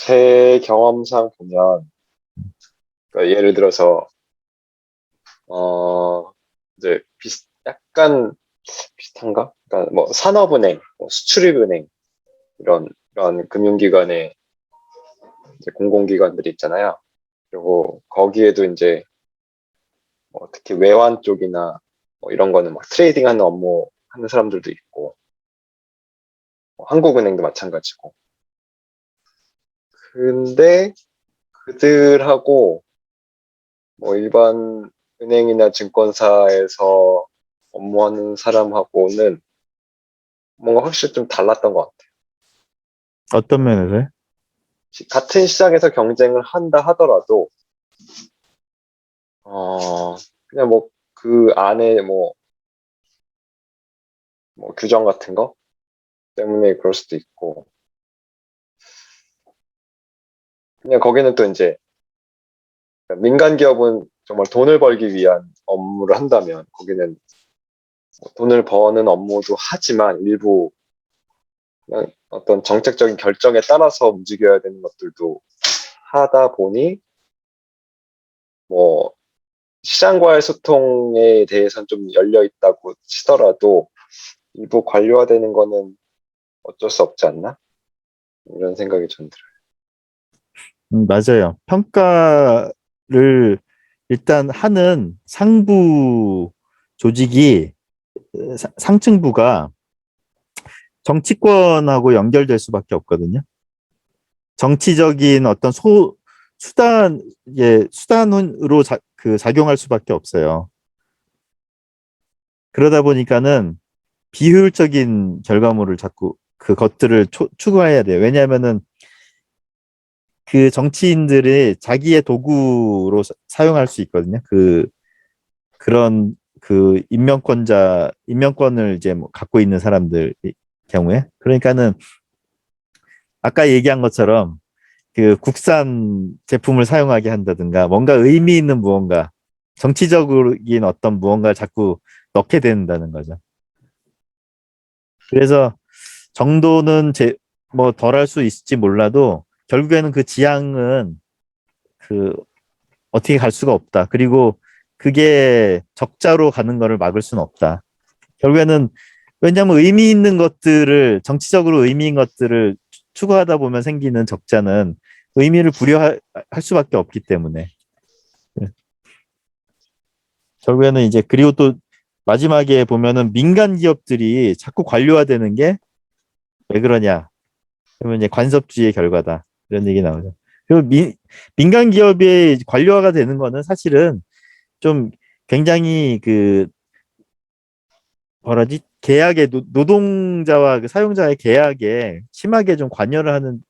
제 경험상 보면 그러니까 예를 들어서 이제 약간 비슷한가? 그러니까 뭐 산업은행, 뭐 수출입은행 이런 금융기관의 이제 공공기관들이 있잖아요. 그리고 거기에도 이제 뭐 특히 외환 쪽이나 뭐 이런 거는 막 트레이딩하는 업무 하는 사람들도 있고 뭐 한국은행도 마찬가지고. 근데 그들하고 뭐 일반 은행이나 증권사에서 업무하는 사람하고는 뭔가 확실히 좀 달랐던 것 같아요. 어떤 면에서요? 같은 시장에서 경쟁을 한다 하더라도 그냥 뭐 그 안에 뭐 규정 같은 거 때문에 그럴 수도 있고 그냥 거기는 또 이제 민간 기업은 정말 돈을 벌기 위한 업무를 한다면 거기는 돈을 버는 업무도 하지만 일부 그냥 어떤 정책적인 결정에 따라서 움직여야 되는 것들도 하다 보니 뭐 시장과의 소통에 대해서는 좀 열려 있다고 치더라도 일부 관료화되는 거는 어쩔 수 없지 않나? 이런 생각이 좀 들어요. 맞아요. 평가를 일단 하는 상부 조직이 상층부가 정치권하고 연결될 수밖에 없거든요. 정치적인 어떤 수단으로 작용할 수밖에 없어요. 그러다 보니까는 비효율적인 결과물을 자꾸 그것들을 추구해야 돼요. 왜냐하면은 그 정치인들이 자기의 도구로 사용할 수 있거든요. 그런 임명권을 이제 뭐 갖고 있는 사람들 경우에. 그러니까는 아까 얘기한 것처럼 그 국산 제품을 사용하게 한다든가 뭔가 의미 있는 무언가, 정치적인 어떤 무언가를 자꾸 넣게 된다는 거죠. 그래서 정도는 뭐 덜 할 수 있을지 몰라도 결국에는 그 지향은 어떻게 갈 수가 없다. 그리고 그게 적자로 가는 거를 막을 수는 없다. 결국에는 왜냐하면 정치적으로 의미 있는 것들을 추구하다 보면 생기는 적자는 의미를 부여할 수밖에 없기 때문에. 결국에는 이제 그리고 또 마지막에 보면은 민간 기업들이 자꾸 관료화되는 게 왜 그러냐? 그러면 이제 관섭주의의 결과다. 이런 얘기 나오죠. 그리고 민간 기업이 관료화가 되는 거는 사실은 좀 굉장히 뭐라지? 계약에 노동자와 그 사용자의 계약에 심하게 좀 관여를 하는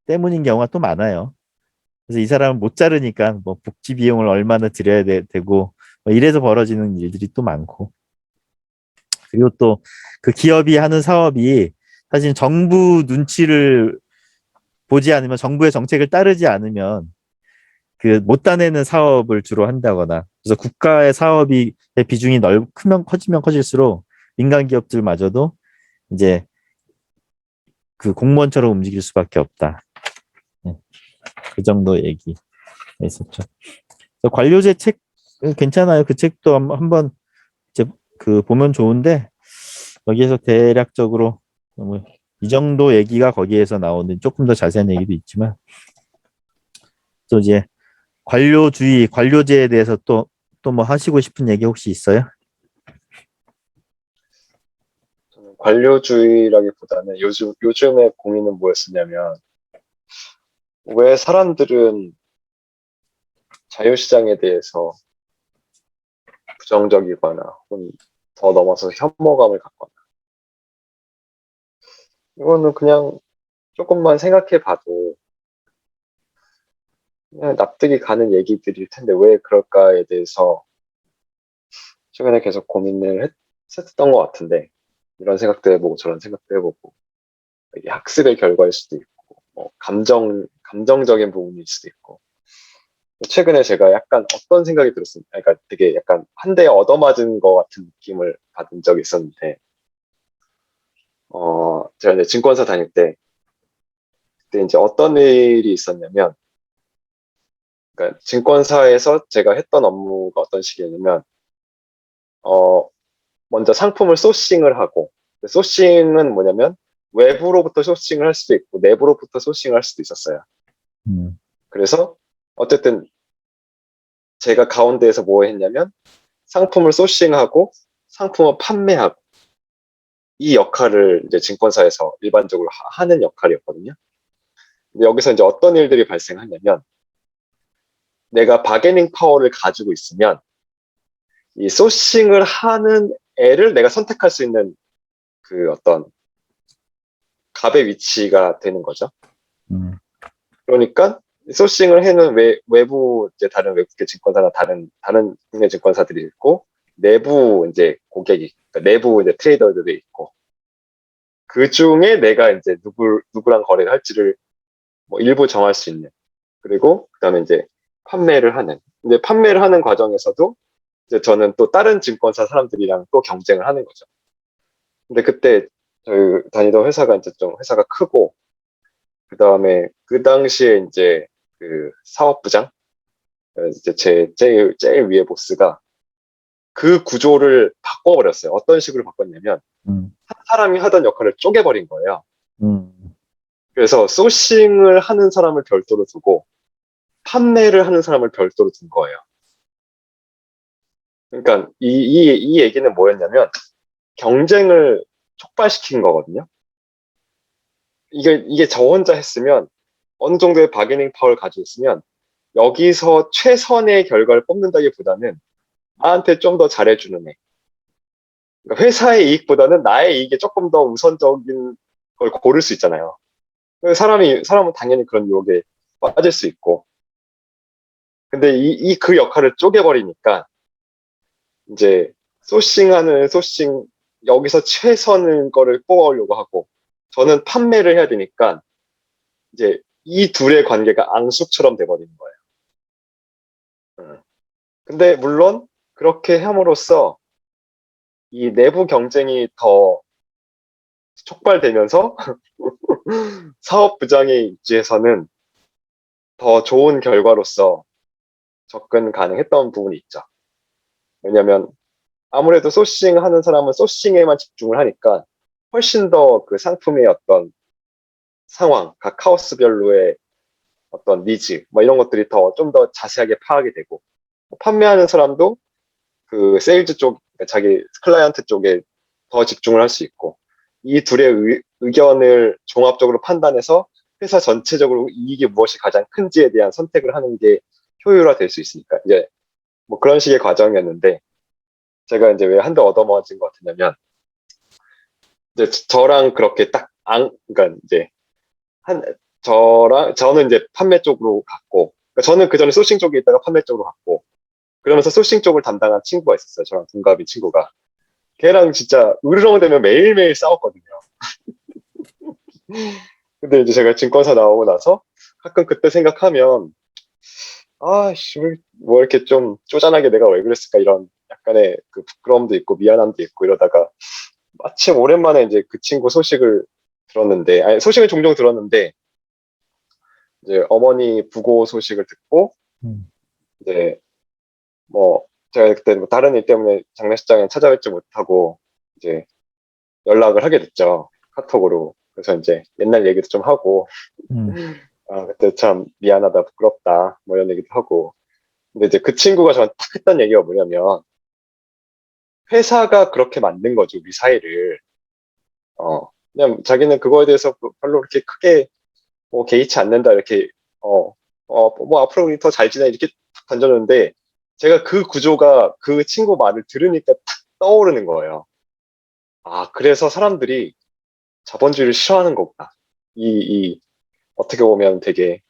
때문인 경우가 또 많아요. 그래서 이 사람은 못 자르니까 뭐 복지 비용을 얼마나 들여야 되고 뭐 이래서 벌어지는 일들이 또 많고. 그리고 또 그 기업이 하는 사업이 사실 정부 눈치를 보지 않으면 정부의 정책을 따르지 않으면 못 따내는 사업을 주로 한다거나 그래서 국가의 사업이 비중이 크면 커지면 커질수록 민간 기업들마저도 이제 그 공무원처럼 움직일 수밖에 없다. 네, 그 정도 얘기 있었죠. 관료제 책 괜찮아요. 그 책도 한번 이제 보면 좋은데 여기에서 대략적으로 이 정도 얘기가 거기에서 나오는 조금 더 자세한 얘기도 있지만 또 이제 관료제에 대해서 또 뭐 하시고 싶은 얘기 혹시 있어요? 저는 관료주의라기보다는 요즘에 고민은 뭐였었냐면 왜 사람들은 자유시장에 대해서 부정적이거나 혹은 더 넘어서 혐오감을 갖거나 이거는 그냥 조금만 생각해 봐도 그냥 납득이 가는 얘기들일 텐데 왜 그럴까에 대해서 최근에 계속 고민을 했었던 것 같은데 이런 생각도 해보고 저런 생각도 해보고 이게 학습의 결과일 수도 있고 뭐 감정적인 부분일 수도 있고 최근에 제가 약간 어떤 생각이 들었습니다. 그러니까 되게 약간 한 대 얻어맞은 것 같은 느낌을 받은 적이 있었는데 제가 이제 증권사 다닐 때 그때 이제 어떤 일이 있었냐면 그러니까 증권사에서 제가 했던 업무가 어떤 식이었냐면 어, 먼저 상품을 소싱을 하고 소싱은 뭐냐면 외부로부터 소싱을 할 수도 있고 내부로부터 소싱을 할 수도 있었어요. 음, 그래서 어쨌든 제가 가운데에서 뭐 했냐면 상품을 소싱하고 상품을 판매하고 이 역할을 이제 증권사에서 일반적으로 하는 역할이었거든요. 근데 여기서 이제 어떤 일들이 발생하냐면 내가 바게닝 파워를 가지고 있으면 이 소싱을 하는 애를 내가 선택할 수 있는 그 어떤 갑의 위치가 되는 거죠. 음, 그러니까 소싱을 해놓은 외부 이제 다른 외국계 증권사나 다른 국내 증권사들이 있고 내부 이제 고객이 그러니까 내부 이제 트레이더들이 있고 그 중에 내가 이제 누구랑 거래를 할지를 뭐 일부 정할 수 있는 그리고 그다음에 이제 판매를 하는 근데 판매를 하는 과정에서도 이제 저는 또 다른 증권사 사람들이랑 또 경쟁을 하는 거죠. 근데 그때 저희 다니던 회사가 이제 좀 회사가 크고, 그 다음에 그 당시에 이제 그 사업부장, 이제 제 제일 위에 보스가 그 구조를 바꿔버렸어요. 어떤 식으로 바꿨냐면, 음, 한 사람이 하던 역할을 쪼개버린 거예요. 음, 그래서 소싱을 하는 사람을 별도로 두고, 판매를 하는 사람을 별도로 둔 거예요. 그러니까 이 얘기는 뭐였냐면, 경쟁을 촉발시킨 거거든요. 이게 저 혼자 했으면, 어느 정도의 바게닝 파워를 가지고 있으면, 여기서 최선의 결과를 뽑는다기보다는 나한테 좀 더 잘해주는 애. 그러니까 회사의 이익보다는 나의 이익에 조금 더 우선적인 걸 고를 수 있잖아요. 사람은 당연히 그런 유혹에 빠질 수 있고. 근데 그 역할을 쪼개버리니까, 이제, 소싱, 여기서 최선의 거를 뽑아오려고 하고, 저는 판매를 해야 되니까, 이제, 이 둘의 관계가 앙숙처럼 돼버리는 거예요. 근데 물론, 그렇게 함으로써, 이 내부 경쟁이 더 촉발되면서, 사업부장의 입지에서는 더 좋은 결과로서 접근 가능했던 부분이 있죠. 왜냐면, 아무래도 소싱 하는 사람은 소싱에만 집중을 하니까 훨씬 더 그 상품의 어떤 상황, 각 하우스별로의 어떤 니즈, 뭐 이런 것들이 좀 더 자세하게 파악이 되고, 판매하는 사람도 그 세일즈 쪽, 그러니까 자기 클라이언트 쪽에 더 집중을 할 수 있고, 이 둘의 의견을 종합적으로 판단해서 회사 전체적으로 이익이 무엇이 가장 큰지에 대한 선택을 하는 게 효율화될 수 있으니까, 이제 뭐 그런 식의 과정이었는데, 제가 이제 왜 한 대 얻어맞은 것 같았냐면, 이제 저랑 그렇게 그러니까 이제 저는 이제 판매 쪽으로 갔고, 그러니까 저는 그 전에 소싱 쪽에 있다가 판매 쪽으로 갔고, 그러면서 소싱 쪽을 담당한 친구가 있었어요. 저랑 동갑인 친구가. 걔랑 진짜 으르렁대면 매일매일 싸웠거든요. 근데 이제 제가 증권사 나오고 나서 가끔 그때 생각하면, 아씨, 뭐 이렇게 좀 쪼잔하게 내가 왜 그랬을까 이런 약간의 그 부끄러움도 있고 미안함도 있고 이러다가 마침 오랜만에 이제 그 친구 소식을 들었는데, 아니, 소식을 종종 들었는데, 이제 어머니 부고 소식을 듣고, 음, 이제 뭐, 제가 그때 뭐 다른 일 때문에 장례식장에 찾아뵙지 못하고, 이제 연락을 하게 됐죠. 카톡으로. 그래서 이제 옛날 얘기도 좀 하고, 음, 아, 그때 참 미안하다, 부끄럽다, 뭐 이런 얘기도 하고. 근데 이제 그 친구가 저한테 탁 했던 얘기가 뭐냐면, 회사가 그렇게 만든 거죠, 우리 사회를. 그냥 자기는 그거에 대해서 별로 그렇게 크게 뭐 개의치 않는다, 이렇게, 뭐 앞으로 우리 더 잘 지내, 이렇게 탁 던졌는데, 제가 그 구조가 그 친구 말을 들으니까 탁 떠오르는 거예요. 아, 그래서 사람들이 자본주의를 싫어하는 거구나. 어떻게 보면 되게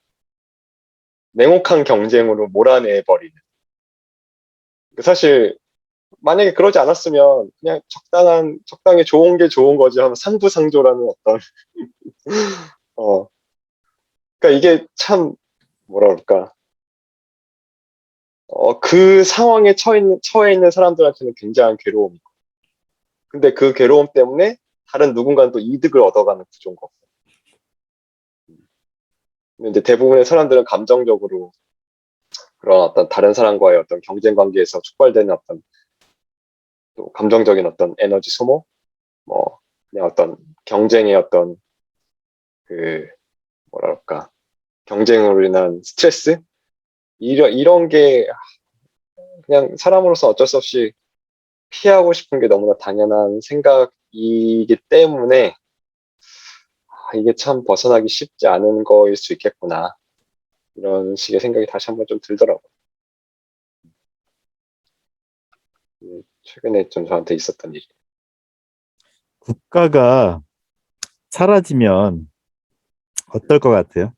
냉혹한 경쟁으로 몰아내버리는. 사실, 만약에 그러지 않았으면 그냥 적당히 좋은 게 좋은 거지 하면 상부상조라는 어떤, 어, 그러니까 이게 참, 뭐라 그럴까. 그 상황에 처해 있는 사람들한테는 굉장한 괴로움이고. 근데 그 괴로움 때문에 다른 누군가는 또 이득을 얻어가는 구조인 거고. 근데 이제 대부분의 사람들은 감정적으로 그런 어떤 다른 사람과의 어떤 경쟁 관계에서 촉발되는 어떤 또 감정적인 어떤 에너지 소모, 뭐, 그냥 어떤 경쟁의 어떤 그, 뭐랄까, 경쟁으로 인한 스트레스? 이런 게 그냥 사람으로서 어쩔 수 없이 피하고 싶은 게 너무나 당연한 생각이기 때문에 이게 참 벗어나기 쉽지 않은 거일 수 있겠구나. 이런 식의 생각이 다시 한번 좀 들더라고요. 최근에 좀 저한테 있었던 일이. 국가가 사라지면 어떨 것 같아요?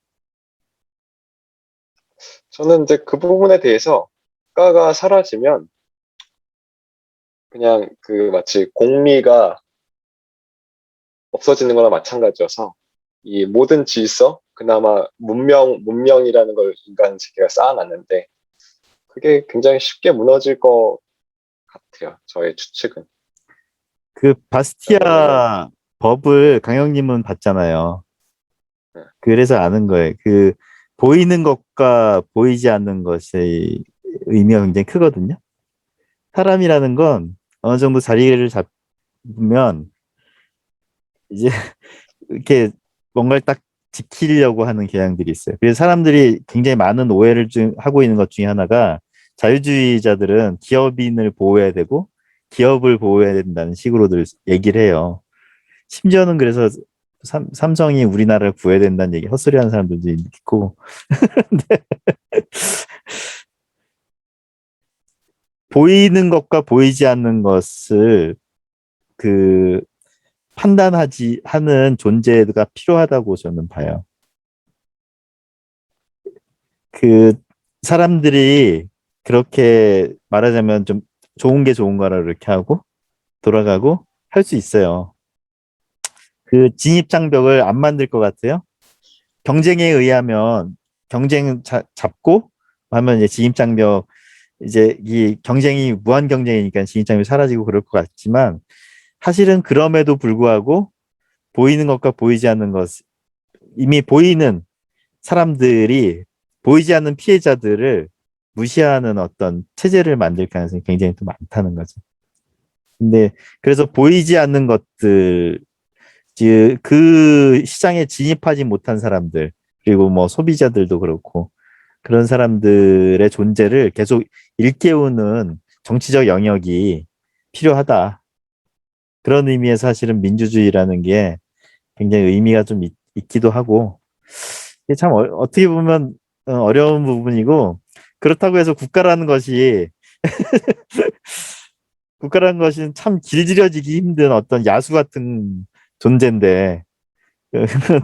저는 이제 그 부분에 대해서 국가가 사라지면 그냥 그 마치 공리가 없어지는 거나 마찬가지여서 이 모든 질서, 그나마 문명이라는 걸 인간 세계가 쌓아놨는데 그게 굉장히 쉽게 무너질 것 같아요. 저의 추측은. 그 바스티아 법을 강영님은 봤잖아요. 네. 그래서 아는 거예요. 그 보이는 것과 보이지 않는 것의 의미가 굉장히 크거든요. 사람이라는 건 어느 정도 자리를 잡으면 이제 이렇게 뭔가를 딱 지키려고 하는 경향들이 있어요. 그래서 사람들이 굉장히 많은 오해를 하고 있는 것 중에 하나가 자유주의자들은 기업인을 보호해야 되고 기업을 보호해야 된다는 식으로들 얘기를 해요. 심지어는 그래서 삼성이 우리나라를 구해야 된다는 얘기 헛소리하는 사람들도 있고 근데 보이는 것과 보이지 않는 것을 그 판단하지 하는 존재가 필요하다고 저는 봐요. 그 사람들이 그렇게 말하자면 좀 좋은 게 좋은 거라 이렇게 하고 돌아가고 할 수 있어요. 그 진입장벽을 안 만들 것 같아요. 경쟁에 의하면 경쟁 잡고 하면 이제 진입장벽 이제 이 경쟁이 무한 경쟁이니까 진입장벽이 사라지고 그럴 것 같지만 사실은 그럼에도 불구하고 보이는 것과 보이지 않는 것 이미 보이는 사람들이 보이지 않는 피해자들을 무시하는 어떤 체제를 만들 가능성이 굉장히 또 많다는 거죠. 근데 그래서 보이지 않는 것들, 즉 그 시장에 진입하지 못한 사람들, 그리고 뭐 소비자들도 그렇고 그런 사람들의 존재를 계속 일깨우는 정치적 영역이 필요하다. 그런 의미에서 사실은 민주주의라는 게 굉장히 의미가 좀 있기도 하고 이게 참 어떻게 보면 어려운 부분이고 그렇다고 해서 국가라는 것이 참 길들여지기 힘든 어떤 야수 같은 존재인데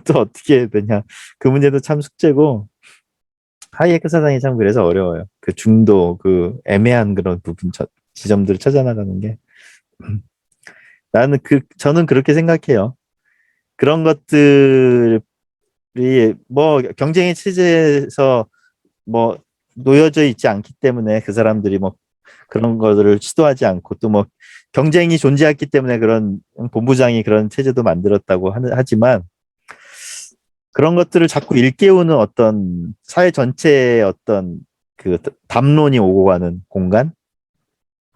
또 어떻게 해야 되냐 그 문제도 참 숙제고 하이에크 사상이 참 그래서 어려워요. 그 중도 그 애매한 그런 부분 지점들을 찾아나가는 게 저는 그렇게 생각해요. 그런 것들이 뭐 경쟁의 체제에서 뭐 놓여져 있지 않기 때문에 그 사람들이 뭐 그런 것들을 시도하지 않고 또 뭐 경쟁이 존재했기 때문에 그런 본부장이 그런 체제도 만들었다고 하지만 그런 것들을 자꾸 일깨우는 어떤 사회 전체의 어떤 그 담론이 오고 가는 공간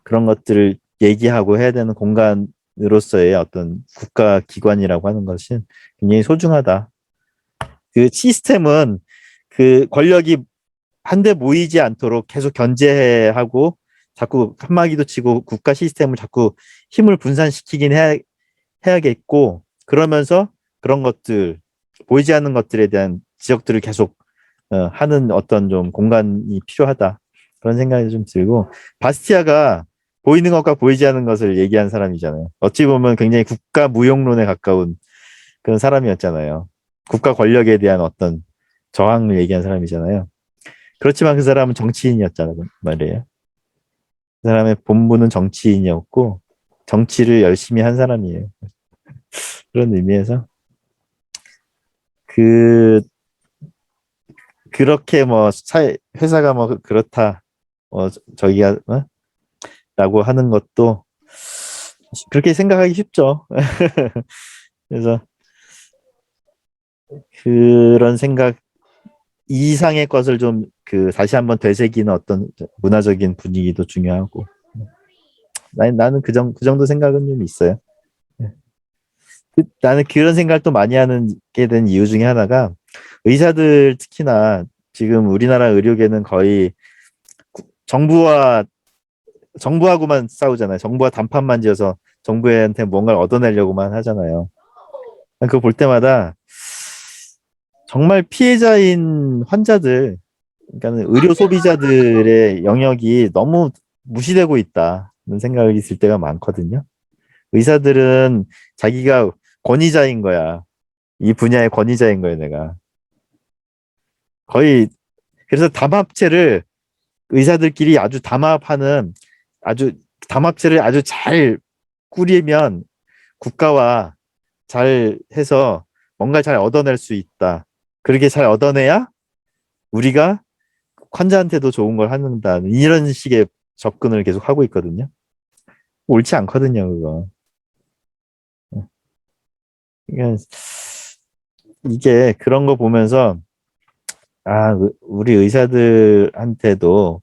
그런 것들을 얘기하고 해야 되는 공간으로서의 어떤 국가 기관이라고 하는 것은 굉장히 소중하다. 그 시스템은 그 권력이 한데 모이지 않도록 계속 견제하고 자꾸 칸막이도 치고 국가 시스템을 자꾸 힘을 분산시키긴 해야겠고 그러면서 그런 것들 보이지 않는 것들에 대한 지적들을 계속 하는 어떤 좀 공간이 필요하다 그런 생각이 좀 들고 바스티아가 보이는 것과 보이지 않는 것을 얘기한 사람이잖아요. 어찌 보면 굉장히 국가 무용론에 가까운 그런 사람이었잖아요. 국가 권력에 대한 어떤 저항을 얘기한 사람이잖아요. 그렇지만 그 사람은 정치인이었잖아요, 말이에요. 그 사람의 본부는 정치인이었고 정치를 열심히 한 사람이에요. 그런 의미에서 그 그렇게 뭐 회사가 뭐 그렇다, 저기가 라고 하는 것도 그렇게 생각하기 쉽죠. 그래서 그런 생각 이상의 것을 좀 그 다시 한번 되새기는 어떤 문화적인 분위기도 중요하고 나는 그 정도 생각은 좀 있어요. 나는 그런 생각을 또 많이 하게 된 이유 중에 하나가 의사들 특히나 지금 우리나라 의료계는 거의 정부하고만 싸우잖아요. 정부와 단판만 지어서 정부한테 뭔가를 얻어내려고만 하잖아요. 그거 볼 때마다 정말 피해자인 환자들, 그러니까 의료 소비자들의 영역이 너무 무시되고 있다는 생각이 들 때가 많거든요. 의사들은 자기가 권위자인 거야. 이 분야의 권위자인 거예요, 내가. 거의 그래서 담합체를 의사들끼리 아주 담합체를 아주 잘 꾸리면 국가와 잘 해서 뭔가 잘 얻어낼 수 있다. 그렇게 잘 얻어내야 우리가 환자한테도 좋은 걸 한다는 이런 식의 접근을 계속 하고 있거든요. 옳지 않거든요, 그거. 그러니까 이게 그런 거 보면서 우리 의사들한테도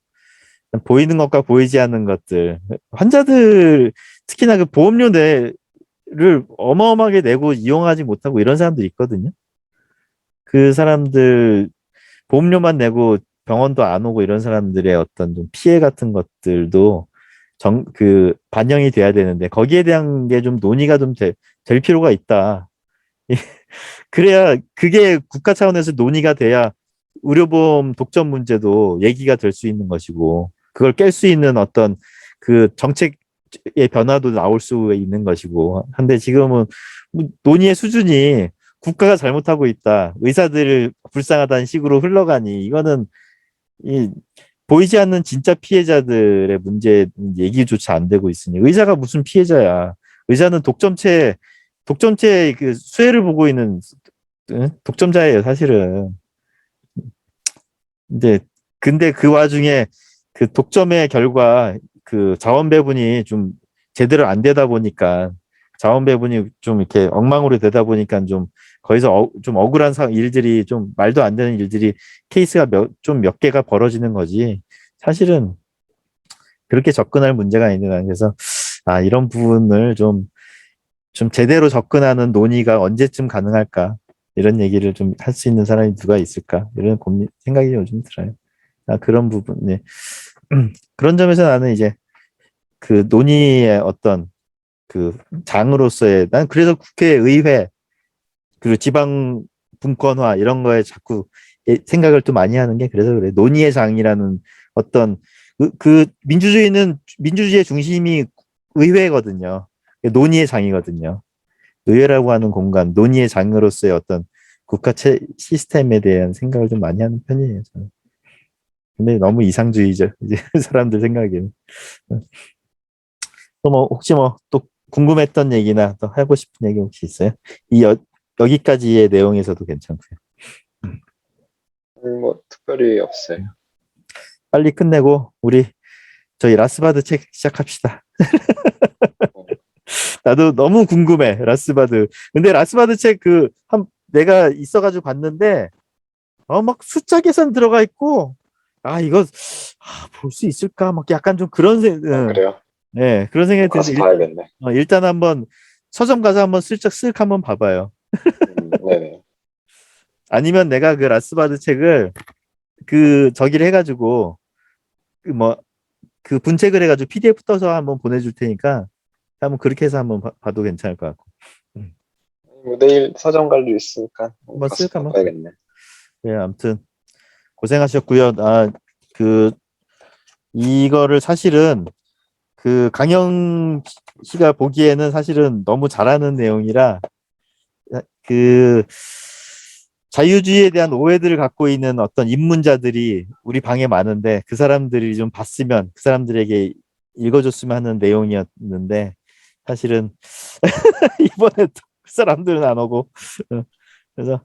보이는 것과 보이지 않는 것들, 환자들 특히나 그 보험료 내를 어마어마하게 내고 이용하지 못하고 이런 사람들이 있거든요. 그 사람들 보험료만 내고 병원도 안 오고 이런 사람들의 어떤 좀 피해 같은 것들도 반영이 돼야 되는데 거기에 대한 게 좀 논의가 좀 될 필요가 있다. 그래야 그게 국가 차원에서 논의가 돼야 의료보험 독점 문제도 얘기가 될 수 있는 것이고 그걸 깰 수 있는 어떤 그 정책의 변화도 나올 수 있는 것이고 한데 지금은 논의의 수준이 국가가 잘못하고 있다. 의사들을 불쌍하다는 식으로 흘러가니 이거는 이 보이지 않는 진짜 피해자들의 문제 얘기조차 안 되고 있으니 의사가 무슨 피해자야. 의사는 독점체의 그 수혜를 보고 있는 독점자예요, 사실은. 근데 그 와중에 그 독점의 결과 그 자원 배분이 좀 제대로 안 되다 보니까 자원 배분이 좀 이렇게 엉망으로 되다 보니까 좀 거기서 좀 억울한 일들이 좀 말도 안 되는 일들이 케이스가 몇 개가 벌어지는 거지. 사실은 그렇게 접근할 문제가 아닌데 그래서 이런 부분을 좀 제대로 접근하는 논의가 언제쯤 가능할까? 이런 얘기를 좀 할 수 있는 사람이 누가 있을까? 이런 생각이 요즘 들어요. 그런 부분, 네. 그런 점에서 나는 이제 그 논의의 어떤 그 장으로서의 난 그래서 국회의회 그리고 지방 분권화 이런 거에 자꾸 생각을 또 많이 하는 게 그래서 그래. 논의의 장이라는 어떤 그 민주주의의 중심이 의회거든요. 논의의 장이거든요. 의회라고 하는 공간, 논의의 장으로서의 어떤 시스템에 대한 생각을 좀 많이 하는 편이에요, 저는. 근데 너무 이상주의죠, 이제 사람들 생각에는. 또 혹시 또 궁금했던 얘기나 또 하고 싶은 얘기 혹시 있어요? 여기까지의 내용에서도 괜찮고요. 뭐 특별히 없어요. 빨리 끝내고 우리 저희 라스바드 책 시작합시다. 나도 너무 궁금해, 라스바드. 근데 라스바드 책 내가 있어가지고 봤는데 막 숫자 계산 들어가 있고 이거 볼 수 있을까? 막 약간 좀 그런 그래요? 네, 그런 생각이 가서 드는데 봐야겠네. 일단 한번 서점 가서 한번 슬쩍 쓱 한번 봐봐요. 네네. 아니면 내가 그 라스바드 책을 저기를 해가지고 그 분책을 해가지고 PDF 떠서 한번 보내줄 테니까 한번 그렇게 해서 한번 봐도 괜찮을 것 같고. 뭐 내일 서점 갈 일 있으니까 한번 가서 쓱 한번. 봐야겠네. 네, 아무튼 고생하셨고요. 이거를 사실은 강영 씨가 보기에는 사실은 너무 잘하는 내용이라 자유주의에 대한 오해들을 갖고 있는 어떤 입문자들이 우리 방에 많은데 그 사람들이 좀 봤으면 그 사람들에게 읽어줬으면 하는 내용이었는데 사실은 이번에 그 사람들은 안 오고 그래서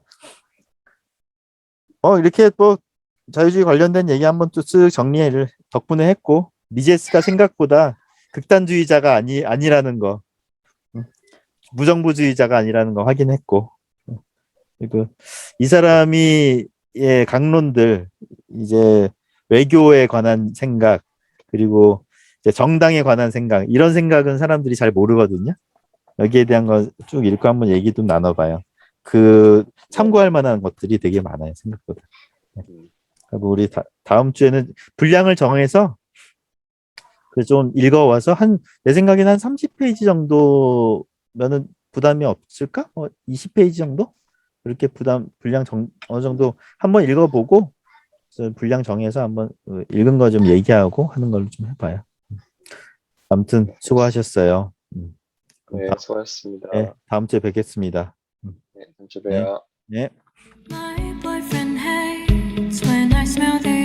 이렇게 자유주의 관련된 얘기 한번 또 쓱 정리를 덕분에 했고 미제스가 생각보다 극단주의자가 아니라는 거 무정부주의자가 아니라는 거 확인했고 그리고 이 사람이 강론들 이제 외교에 관한 생각 그리고 이제 정당에 관한 생각 이런 생각은 사람들이 잘 모르거든요. 여기에 대한 거 쭉 읽고 한번 얘기 좀 나눠봐요. 참고할 만한 것들이 되게 많아요, 생각보다. 그리고 우리 다음 주에는 분량을 정해서 좀 읽어와서 내 생각에는 한 30페이지 정도면은 부담이 없을까? 20페이지 정도? 이렇게 분량 어느 정도 한번 읽어보고 분량 정해서 한번 읽은 거 좀 얘기하고 하는 걸로 좀 해봐요. 아무튼 수고하셨어요. 네, 수고하셨습니다. 네, 다음 주에 뵙겠습니다. 네, 다음 주에 봬요. 네. My boyfriend hates when I smell the